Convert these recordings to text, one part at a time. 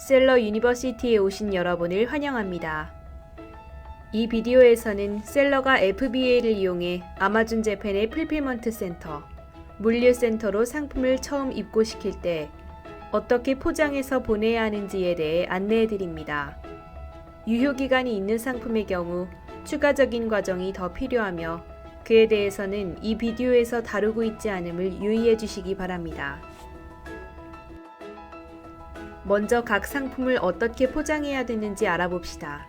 셀러 유니버시티에 오신 여러분을 환영합니다. 이 비디오에서는 셀러가 FBA를 이용해 아마존 재팬의 풀필먼트 센터, 물류센터로 상품을 처음 입고시킬 때 어떻게 포장해서 보내야 하는지에 대해 안내해 드립니다. 유효기간이 있는 상품의 경우 추가적인 과정이 더 필요하며 그에 대해서는 이 비디오에서 다루고 있지 않음을 유의해 주시기 바랍니다. 먼저 각 상품을 어떻게 포장해야 되는지 알아봅시다.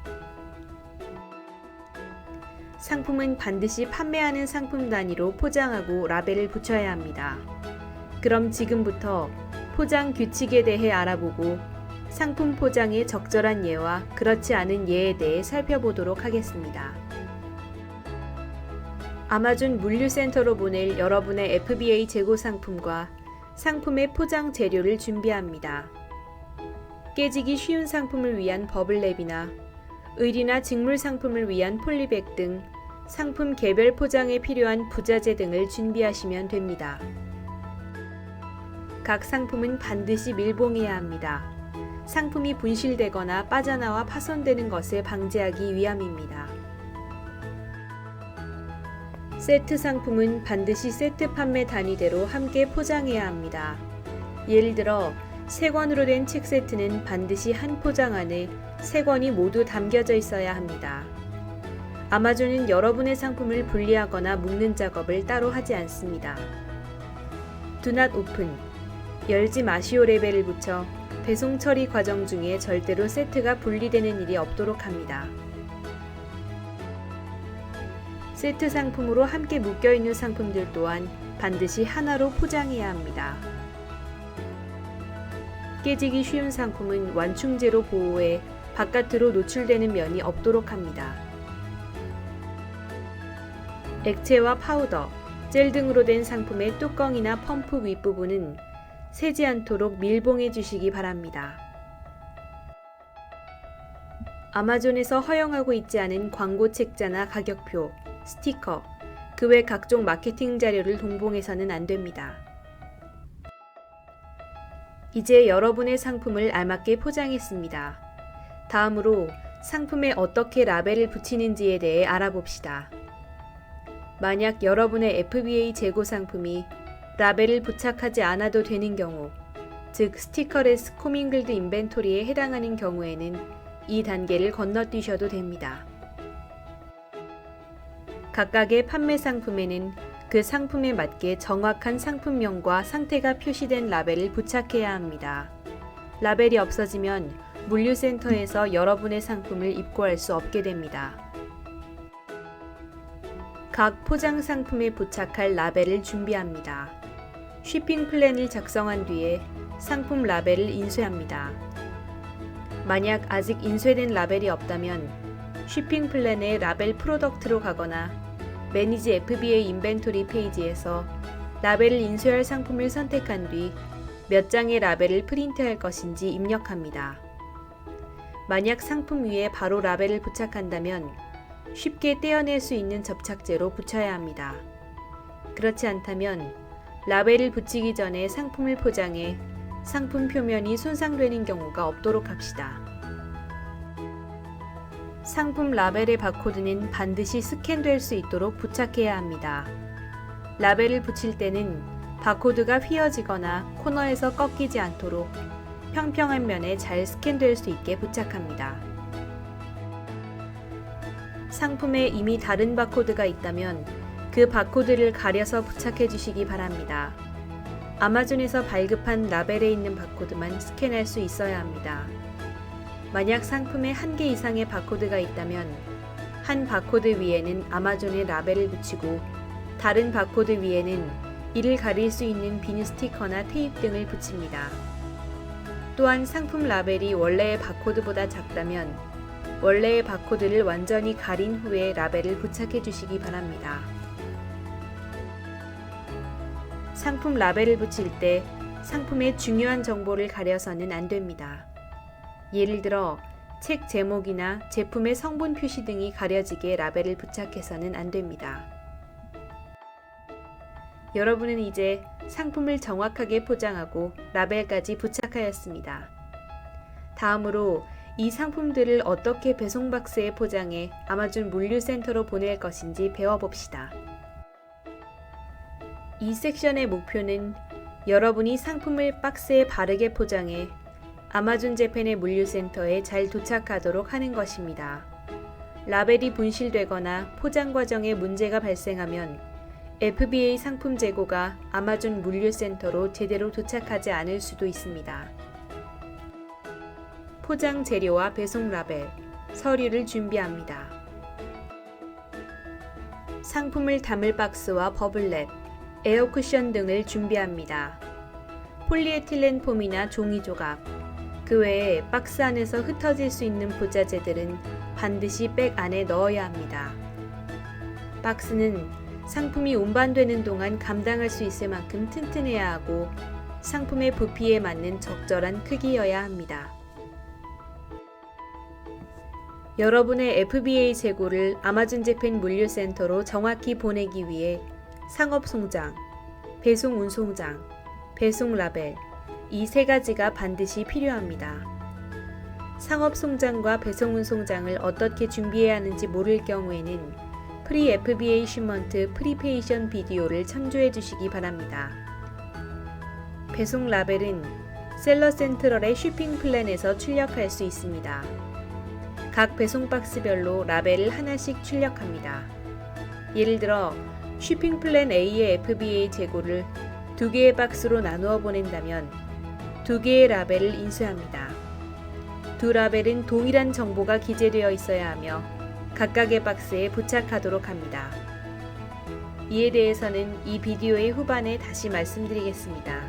상품은 반드시 판매하는 상품 단위로 포장하고 라벨을 붙여야 합니다. 그럼 지금부터 포장 규칙에 대해 알아보고 상품 포장의 적절한 예와 그렇지 않은 예에 대해 살펴보도록 하겠습니다. 아마존 물류센터로 보낼 여러분의 FBA 재고 상품과 상품의 포장 재료를 준비합니다. 깨지기 쉬운 상품을 위한 버블랩이나 의류나 직물 상품을 위한 폴리백 등 상품 개별 포장에 필요한 부자재 등을 준비하시면 됩니다. 각 상품은 반드시 밀봉해야 합니다. 상품이 분실되거나 빠져나와 파손되는 것을 방지하기 위함입니다. 세트 상품은 반드시 세트 판매 단위대로 함께 포장해야 합니다. 예를 들어 3권으로 된 책 세트는 반드시 한 포장 안에 3권이 모두 담겨져 있어야 합니다. 아마존은 여러분의 상품을 분리하거나 묶는 작업을 따로 하지 않습니다. Do not open, 열지 마시오 레벨을 붙여 배송 처리 과정 중에 절대로 세트가 분리되는 일이 없도록 합니다. 세트 상품으로 함께 묶여있는 상품들 또한 반드시 하나로 포장해야 합니다. 깨지기 쉬운 상품은 완충제로 보호해 바깥으로 노출되는 면이 없도록 합니다. 액체와 파우더, 젤 등으로 된 상품의 뚜껑이나 펌프 윗부분은 새지 않도록 밀봉해 주시기 바랍니다. 아마존에서 허용하고 있지 않은 광고 책자나 가격표, 스티커, 그 외 각종 마케팅 자료를 동봉해서는 안 됩니다. 이제 여러분의 상품을 알맞게 포장했습니다. 다음으로 상품에 어떻게 라벨을 붙이는지에 대해 알아봅시다. 만약 여러분의 FBA 재고 상품이 라벨을 부착하지 않아도 되는 경우, 즉 스티커레스 코밍글드 인벤토리에 해당하는 경우에는 이 단계를 건너뛰셔도 됩니다. 각각의 판매 상품에는 그 상품에 맞게 정확한 상품명과 상태가 표시된 라벨을 부착해야 합니다. 라벨이 없어지면 물류센터에서 여러분의 상품을 입고할 수 없게 됩니다. 각 포장 상품에 부착할 라벨을 준비합니다. 쉬핑 플랜을 작성한 뒤에 상품 라벨을 인쇄합니다. 만약 아직 인쇄된 라벨이 없다면 쉬핑 플랜의 라벨 프로덕트로 가거나 매니지 FBA 인벤토리 페이지에서 라벨을 인쇄할 상품을 선택한 뒤 몇 장의 라벨을 프린트할 것인지 입력합니다. 만약 상품 위에 바로 라벨을 부착한다면 쉽게 떼어낼 수 있는 접착제로 붙여야 합니다. 그렇지 않다면 라벨을 붙이기 전에 상품을 포장해 상품 표면이 손상되는 경우가 없도록 합시다. 상품 라벨의 바코드는 반드시 스캔될 수 있도록 부착해야 합니다. 라벨을 붙일 때는 바코드가 휘어지거나 코너에서 꺾이지 않도록 평평한 면에 잘 스캔될 수 있게 부착합니다. 상품에 이미 다른 바코드가 있다면 그 바코드를 가려서 부착해 주시기 바랍니다. 아마존에서 발급한 라벨에 있는 바코드만 스캔할 수 있어야 합니다. 만약 상품에 1개 이상의 바코드가 있다면 한 바코드 위에는 아마존의 라벨을 붙이고 다른 바코드 위에는 이를 가릴 수 있는 비닐 스티커나 테이프 등을 붙입니다. 또한 상품 라벨이 원래의 바코드보다 작다면 원래의 바코드를 완전히 가린 후에 라벨을 부착해 주시기 바랍니다. 상품 라벨을 붙일 때 상품의 중요한 정보를 가려서는 안 됩니다. 예를 들어 책 제목이나 제품의 성분 표시 등이 가려지게 라벨을 부착해서는 안 됩니다. 여러분은 이제 상품을 정확하게 포장하고 라벨까지 부착하였습니다. 다음으로 이 상품들을 어떻게 배송 박스에 포장해 아마존 물류센터로 보낼 것인지 배워봅시다. 이 섹션의 목표는 여러분이 상품을 박스에 바르게 포장해 아마존 재팬의 물류센터에 잘 도착하도록 하는 것입니다. 라벨이 분실되거나 포장 과정에 문제가 발생하면 FBA 상품 재고가 아마존 물류센터로 제대로 도착하지 않을 수도 있습니다. 포장 재료와 배송 라벨, 서류를 준비합니다. 상품을 담을 박스와 버블랩, 에어 쿠션 등을 준비합니다. 폴리에틸렌 폼이나 종이 조각, 그 외에 박스 안에서 흩어질 수 있는 부자재들은 반드시 백 안에 넣어야 합니다. 박스는 상품이 운반되는 동안 감당할 수 있을 만큼 튼튼해야 하고 상품의 부피에 맞는 적절한 크기여야 합니다. 여러분의 FBA 재고를 아마존 재팬 물류센터로 정확히 보내기 위해 상업 송장, 배송 운송장, 배송 라벨, 이 세 가지가 반드시 필요합니다. 상업 송장과 배송 운송장을 어떻게 준비해야 하는지 모를 경우에는 프리 FBA 쉬먼트 프리페이션 비디오를 참조해 주시기 바랍니다. 배송 라벨은 셀러 센트럴의 쇼핑 플랜에서 출력할 수 있습니다. 각 배송 박스별로 라벨을 하나씩 출력합니다. 예를 들어 쇼핑 플랜 A의 FBA 재고를 2개의 박스로 나누어 보낸다면 2개의 라벨을 인쇄합니다. 두 라벨은 동일한 정보가 기재되어 있어야 하며 각각의 박스에 부착하도록 합니다. 이에 대해서는 이 비디오의 후반에 다시 말씀드리겠습니다.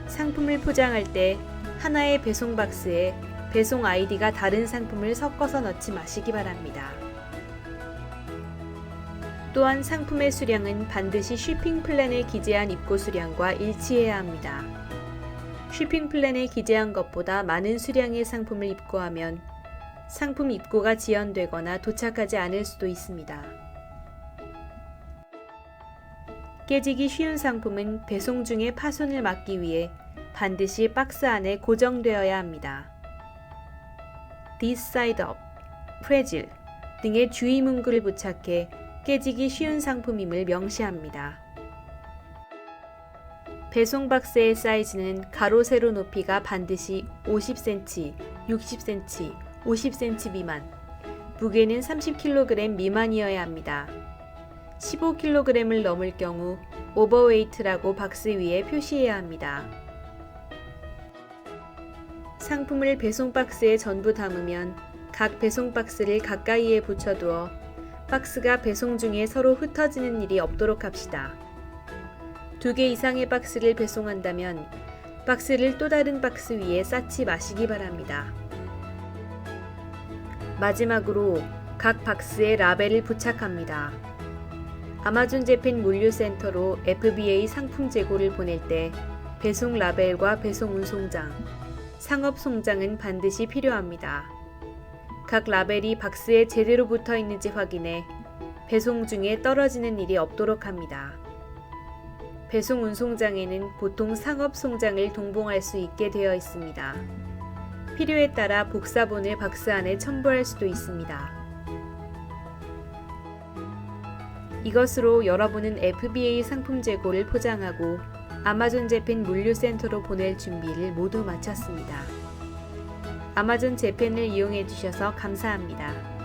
상품을 포장할 때 하나의 배송 박스에 배송 아이디가 다른 상품을 섞어서 넣지 마시기 바랍니다. 또한 상품의 수량은 반드시 쇼핑 플랜에 기재한 입고 수량과 일치해야 합니다. 쇼핑 플랜에 기재한 것보다 많은 수량의 상품을 입고하면 상품 입고가 지연되거나 도착하지 않을 수도 있습니다. 깨지기 쉬운 상품은 배송 중에 파손을 막기 위해 반드시 박스 안에 고정되어야 합니다. This side up, fragile 등의 주의 문구를 부착해 깨지기 쉬운 상품임을 명시합니다. 배송 박스의 사이즈는 가로 세로 높이가 반드시 50cm, 60cm, 50cm 미만, 무게는 30kg 미만이어야 합니다. 15kg을 넘을 경우 오버웨이트라고 박스 위에 표시해야 합니다. 상품을 배송 박스에 전부 담으면 각 배송 박스를 가까이에 붙여두어 박스가 배송 중에 서로 흩어지는 일이 없도록 합시다. 2개 이상의 박스를 배송한다면 박스를 또 다른 박스 위에 쌓지 마시기 바랍니다. 마지막으로 각 박스에 라벨을 부착합니다. 아마존 재팬 물류센터로 FBA 상품 재고를 보낼 때 배송 라벨과 배송 운송장, 상업 송장은 반드시 필요합니다. 각 라벨이 박스에 제대로 붙어 있는지 확인해 배송 중에 떨어지는 일이 없도록 합니다. 배송 운송장에는 보통 상업 송장을 동봉할 수 있게 되어 있습니다. 필요에 따라 복사본을 박스 안에 첨부할 수도 있습니다. 이것으로 여러분은 FBA 상품 재고를 포장하고 아마존 재팬 물류센터로 보낼 준비를 모두 마쳤습니다. 아마존 재팬을 이용해 주셔서 감사합니다.